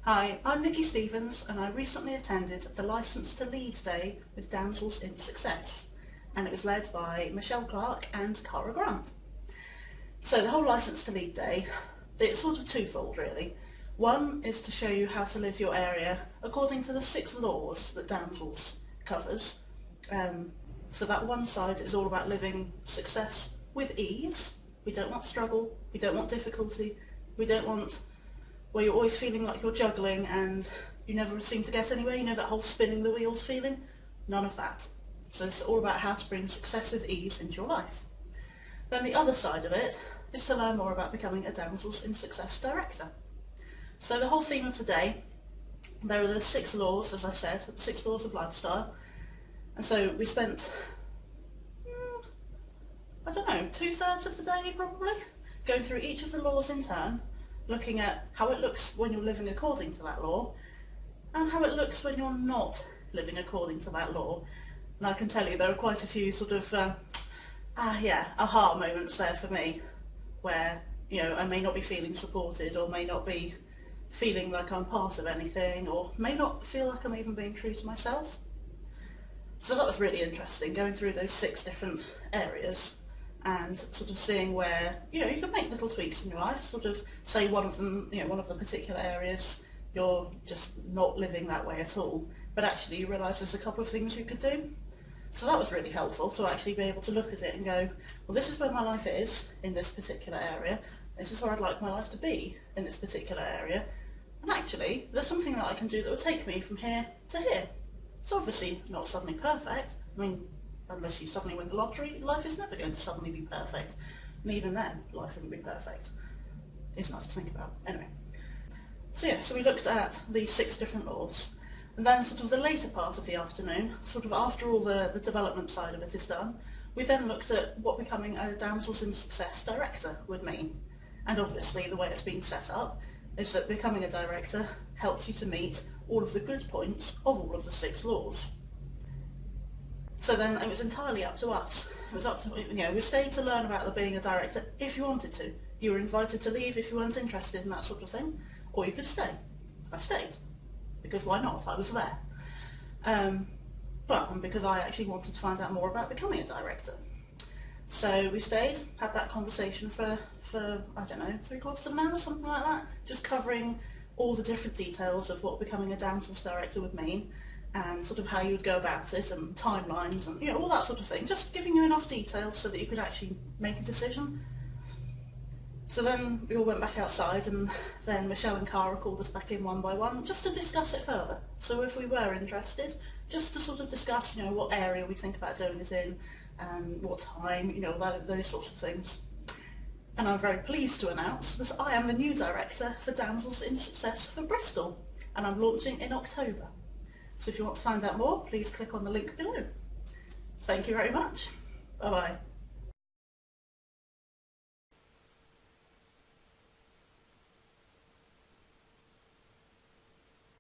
Hi, I'm Nikki Stephens and I recently attended the Licence to Lead Day with Damsels in Success, and it was led by Michelle Clark and Cara Grant. So the whole Licence to Lead Day, it's sort of twofold really. One is to show you how to live your area according to the 6 laws that Damsels covers. So that one side is all about living success with ease. We don't want struggle, we don't want difficulty, we don't want where you're always feeling like you're juggling and you never seem to get anywhere, you know, that whole spinning the wheels feeling. None of that. So it's all about how to bring success with ease into your life. Then the other side of it is to learn more about becoming a Damsels in Success Director. So the whole theme of the day, there are the 6 laws, as I said, 6 laws of lifestyle. And so we spent, I don't know, 2/3 of the day probably, going through each of the laws in turn, looking at how it looks when you're living according to that law and how it looks when you're not living according to that law. And I can tell you there are quite a few sort of aha moments there for me where, you know, I may not be feeling supported or may not be feeling like I'm part of anything or may not feel like I'm even being true to myself. So that was really interesting, going through those 6 different areas and sort of seeing where, you know, you can make little tweaks in your life, sort of say one of them, you know, one of the particular areas you're just not living that way at all, but actually you realise there's a couple of things you could do. So that was really helpful to actually be able to look at it and go, well, this is where my life is in this particular area, this is where I'd like my life to be in this particular area, and actually there's something that I can do that will take me from here to here. It's obviously not suddenly perfect. I mean, unless you suddenly win the lottery, life is never going to suddenly be perfect. And even then, life wouldn't be perfect. It's nice to think about. Anyway. So yeah, so we looked at these 6 different laws. And then sort of the later part of the afternoon, sort of after all the development side of it is done, we then looked at what becoming a Damsels in Success Director would mean. And obviously the way it's been set up is that becoming a director helps you to meet all of the good points of all of the 6 laws. So then it was entirely up to us. It was up to, you know, we stayed to learn about being a director if you wanted to. You were invited to leave if you weren't interested in that sort of thing, or you could stay. I stayed, because why not? I was there. And because I actually wanted to find out more about becoming a director. So we stayed, had that conversation for I don't know, 3/4 of an hour, something like that, just covering all the different details of what becoming a Damsels Director would mean, and sort of how you would go about it, and timelines, and, you know, all that sort of thing, just giving you enough details so that you could actually make a decision. So then we all went back outside, and then Michelle and Cara called us back in one by one, just to discuss it further. So if we were interested, just to sort of discuss, you know, what area we think about doing it in, and what time, you know, those sorts of things. And I'm very pleased to announce that I am the new director for Damsels in Success for Bristol, and I'm launching in October. So if you want to find out more, please click on the link below. Thank you very much. Bye bye.